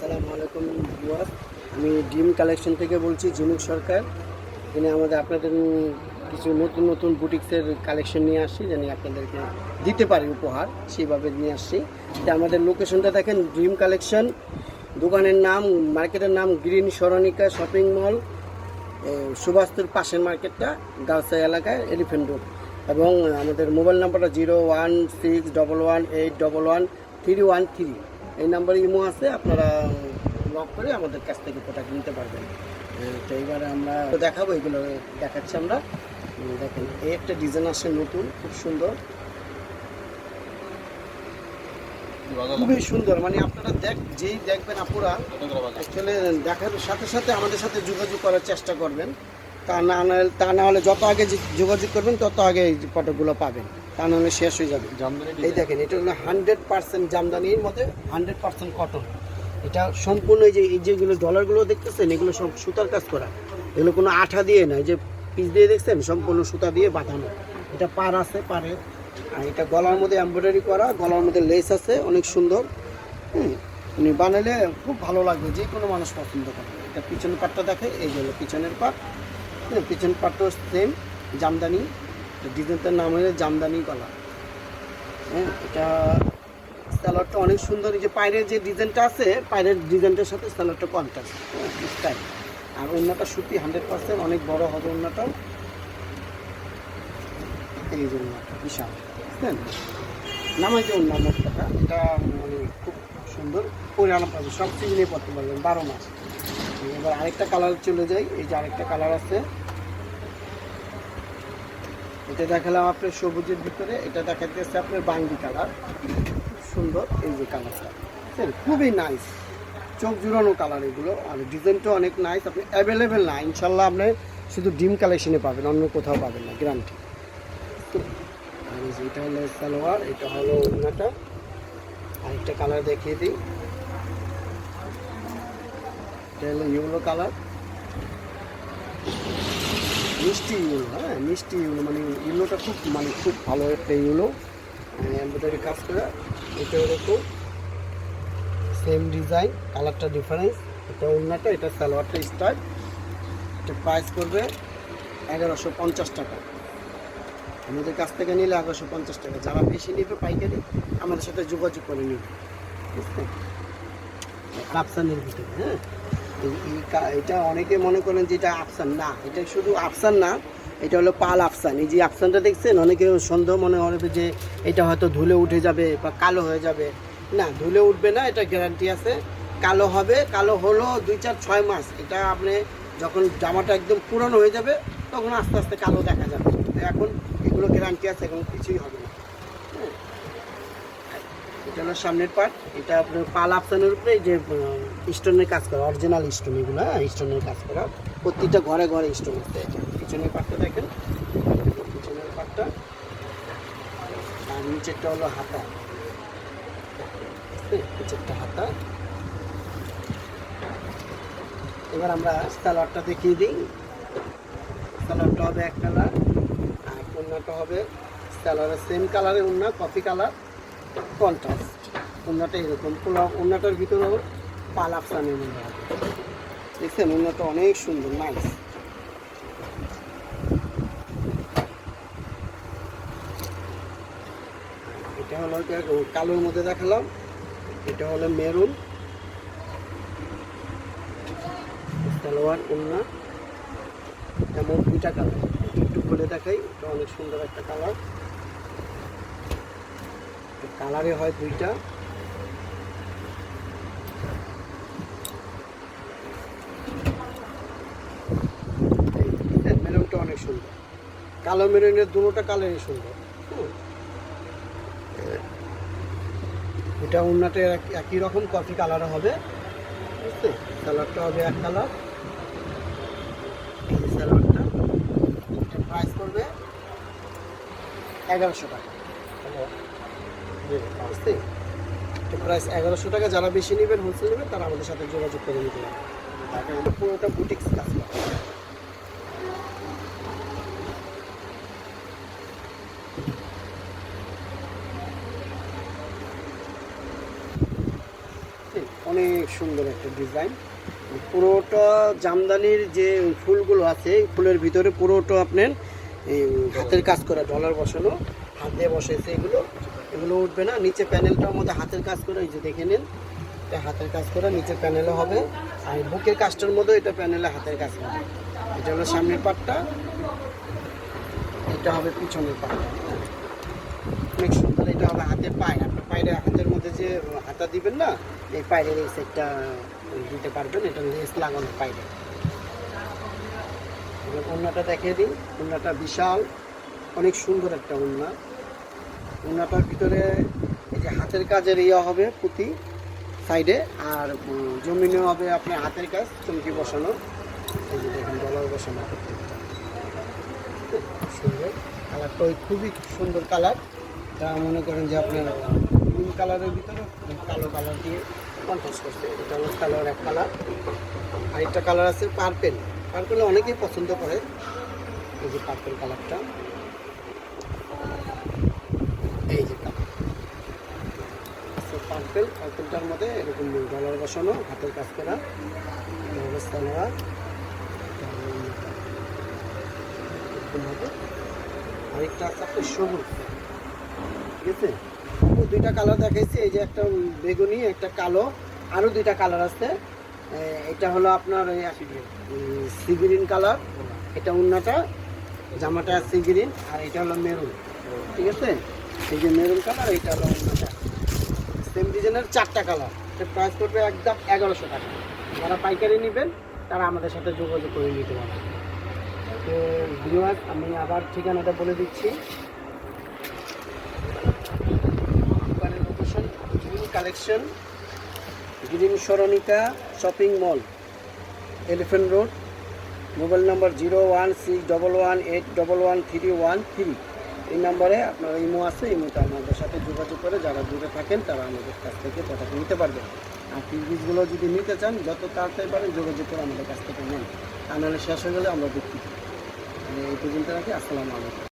আসসালামু আলাইকুম ভিউয়ার্স, আমি ড্রিম কালেকশন থেকে বলছি ঝিনুক সরকার। এখানে আমাদের আপনাদের কিছু নতুন নতুন বুটিক্সের কালেকশন নিয়ে আসছি, জানি আপনাদেরকে দিতে পারি উপহার, সেইভাবে নিয়ে আসছি। এটা আমাদের লোকেশনটা দেখেন, ড্রিম কালেকশন, দোকানের নাম, মার্কেটের নাম গ্রিন সরণিকা শপিং মল, সুভাষতুর পাশের মার্কেটটা গাউসা এলাকায়, এলিফেন্ট রোড। এবং আমাদের মোবাইল নাম্বারটা 01611811313। এই নাম্বারে ইমো আছে, আপনারা লক করে আমাদের কাছ থেকে প্রোডাক্ট নিতে পারবেন। তো এইবারে আমরা দেখাবো, এগুলো দেখাচ্ছি আমরা। দেখেন, এই একটা ডিজাইন আসছে নতুন, খুব সুন্দর, খুবই সুন্দর। মানে আপনারা যেই দেখবেন আপুরা অ্যাকচুয়ালি দেখার সাথে সাথে আমাদের সাথে যোগাযোগ করার চেষ্টা করবেন। তা না হলে যত আগে যোগাযোগ করবেন তত আগে এই ফটোগুলো পাবেন, তা না হলে শেষ হয়ে যাবে। এই দেখেন, এটা হলো 100% জামদানির মধ্যে 100% কটন। এটা সম্পূর্ণ এই যেগুলো ডলারগুলো দেখতেছেন, এগুলো সব সুতার কাজ করা, এগুলো কোনো আঠা দিয়ে না, এই যে পিস দিয়ে দেখছেন সম্পূর্ণ সুতা দিয়ে বাঁধানো। এটা পার আছে, পারে। আর এটা গলার মধ্যে এমব্রয়ডারি করা, গলার মধ্যে লেস আছে, অনেক সুন্দর। উনি বানালে খুব ভালো লাগবে, যে কোনো মানুষ পছন্দ করে। এটা পিছনের পাটটা দেখে, এই হলো পিছনের পাট। পিছনের পাটটাও সেম জামদানি, ডিজাইনটার নাম হলো জামদানি গলা। এটা স্যালোয়ারটা অনেক সুন্দর। এই যে পায়ের যে ডিজাইনটা আছে, পায়ের ডিজাইনটার সাথে স্যালোয়ারটা কন্ট্রাস্ট স্টাইল। আর ওড়নাটা সুতি 100%, অনেক বড় হবে ওড়নাটা। এই যে ওড়নাটা বিশাল, বুঝলেন? নামাই যে ওড়না মোটটা, এটা মানে খুব সুন্দর, পরিমাণ পাবে, সব সিজনে পড়তে পারবেন 12 মাস। এবার আরেকটা কালার চলে যাই, এই যে আরেকটা কালার আছে, এটা দেখালাম আপনার সবুজের ভিতরে। এটা দেখাচ্ছে আপনার বাঙ্গি কালার, খুব সুন্দর। এই যে কালারটা খুবই নাইস, চোখ জুড়ানো কালার এগুলো। আর ডিজাইনটা অনেক নাইস, আপনি অ্যাভেলেবেল না, ইনশাল্লাহ আপনি শুধু ডিম কালেকশনে পাবেন, অন্য কোথাও পাবেন না, গ্যারান্টি। আর এই যে এটা হলো সালোয়ার, এটা হলো ওড়নাটা। আরেকটা কালার দেখিয়ে দিই, এটা হলো ইয়েলো কালার, মিষ্টি ইয়েলো। হ্যাঁ, মিষ্টি ইয়েলো, মানে ইয়েলোটা খুব ভালো একটা ইয়েলো, এমব্রয়ডারি কাজ করা। এটা এরকম সেম ডিজাইন, কালারটা ডিফারেন্স। এটা ওড়নাটা, এটা সালোয়ারটা স্টাইল। এটা প্রাইস করবে 1150 টাকা। আমাদের কাছ থেকে নিলে 1150 টাকা। যারা বেশি নেবে পাইকারি, আমাদের সাথে যোগাযোগ করে নেবে, বুঝলেন? আফসানের ভিতরে। হ্যাঁ, এটা অনেকে মনে করেন যে এটা আফসান, না, এটা শুধু আফসান না, এটা হলো পাল আফসান। এই যে আফসানটা দেখছেন, অনেকে সন্দেহ মনে হবে যে এটা হয়তো ধুলে উঠে যাবে বা কালো হয়ে যাবে। না, ধুলে উঠবে না, এটা গ্যারান্টি আছে। কালো হবে, কালো হলো 2-4-6 মাস। এটা আপনি যখন জামাটা একদম পুরানো হয়ে যাবে, তখন আস্তে আস্তে কালো দেখা যাবে। এখন এগুলো গ্যারান্টি আছে, এখন কিছুই হবে না। হ্যাঁ, এটা হলো সামনের পার্ট। এটা আপনার পাল আফসানের উপরে এই যে স্টোনের কাজ করা, অরিজিনাল স্টোন এগুলো। হ্যাঁ, স্টোনের কাজ করা, প্রত্যেকটা ঘরে ঘরে স্টোন আছে। পিছনের পার্টটা দেখেন, পিছনের পার্টটা। আর নিচেরটা হলো হাতা, নিচেরটা হাতা। এবার আমরা সালোয়ারটা দেখিয়ে দিই। সালোয়ারটা হবে এক কালার, আর ওড়নাটা হবে সালোয়ারের সেম কালারের ওড়না, কফি কালার, কন্ট্রাস্ট। ওড়নাটা এরকম, ওড়নাটার ভিতরেও পাল আফসানের মধ্যে হবে। দেখছেন, ওড়নাটা অনেক সুন্দর, নাইস। এটা হলো কালোর মধ্যে দেখালাম, এটা হলো মেরুন সালোয়ার ওড়না। এমন দুইটা কালার, একটু খুলে দেখাই। এটা অনেক সুন্দর একটা কালার, কালারে হয় দুইটা। মেরুনটা অনেক সুন্দর, কালো মেরুনের দুটোটা কালারই সুন্দর। এটা ওড়নাটা একই রকম কফি কালারে হবে, বুঝতে? কালারটা হবে এক কালার। এই সালোয়ারটা, এটা প্রাইস করবে 1100 টাকা। বুঝতে? এটা প্রাইস 1100 টাকা। যারা বেশি নেবেন, হোলসেল নেবেন, তারা আমাদের সাথে যোগাযোগ করে নিতে পারবে। তাকে পুরোটা বুটিক্স কাজ করে। অনেক সুন্দর একটা ডিজাইন। পুরোটা জামদানির যে ফুলগুলো আছে ফুলের ভিতরে পুরোটা আপনার এই হাতের কাজ করা ডলার বসানো, হাত দিয়ে বসাইছে এগুলো উঠবে না। নিচে প্যানেলটার মধ্যে হাতের কাজ করে, এই যে দেখে নিন, এটা হাতের কাজ করা নিচের প্যানেলও হবে। আর বুকের কাজটার মধ্যে এটা প্যানেলে হাতের কাজ হবে। এটা হলো সামনের পাটটা, এটা হবে পিছনের পাটটা। অনেক সুন্দর। এটা হবে হাতের পায়ে, আপনার পায়ের হাতের মধ্যে যে হাতা দিবেন না, এই পায়ের এই সেটটা দিতে পারবেন। এটা লেস লাগানো পায়ে। এবার ওড়নাটা দেখিয়ে দিই। ওড়নাটা বিশাল, অনেক সুন্দর একটা ওড়না। ওড়নাটার ভিতরে এই যে হাতের কাজের হবে পুঁতি সাইডে, আর জমিনে হবে আপনার হাতের কাজ চমকি বসানো। এই যে দেখুন ডলার বসানো প্রত্যেকটা সুন্দর। কালারটা খুবই সুন্দর কালার। তা মনে করেন যে আপনার গ্রিন কালারের ভিতরে কালো কালার দিয়ে কন্ট্রাস্ট করছে। এটা হলো কালার এক কালার। আরেকটা কালার আছে পার্পেল। পার্পেল অনেকেই পছন্দ করে। এই যে পার্পেল কালারটা, এই যে কালার পার্পেলটার মধ্যে এরকম ডলার বসানো, হাতের কাজ করা অবস্থা নেওয়া। আরেকটা আছে আপনার সবুজ, ঠিক আছে। দুইটা কালার দেখাইছি, এই যে একটা বেগুনি একটা কালো, আরও দুইটা কালার আছে। এটা হলো আপনার সি গ্রিন কালার, এটা ওড়নাটা, জামাটা সি গ্রিন, আর এটা হলো মেরুন, ঠিক আছে। এই যে মেরুন কালার, এইটা হলো ওড়নাটা। সেম ডিজাইনের 4টা কালার। এর প্রাইস পড়বে একদম 1100 টাকা। যারা পাইকারি নেবেন তারা আমাদের সাথে যোগাযোগ করে নিতে পারবেন। তো ভিউয়ার্স, আমি আবার ঠিকানাটা বলে দিচ্ছি। দোকানের লোকেশন গ্রিন কালেকশন, গ্রিন সরণিকা shopping mall, elephant road. Mobile number 016118111313। এই নাম্বারে আপনার ইমো আছে, ইমোতে আমাদের সাথে যোগাযোগ করে যারা দূরে থাকেন তারা আমাদের কাছ থেকে প্রোডাক্ট নিতে পারবেন। আর পিসগুলো যদি নিতে চান যত তাড়াতাড়ি পারেন যোগাযোগ করে আমাদের কাছ থেকে নেন, তা নাহলে শেষ হয়ে গেলে আমরা বিক্রি করি। এই পর্যন্ত রাখি। আসসালামু আলাইকুম।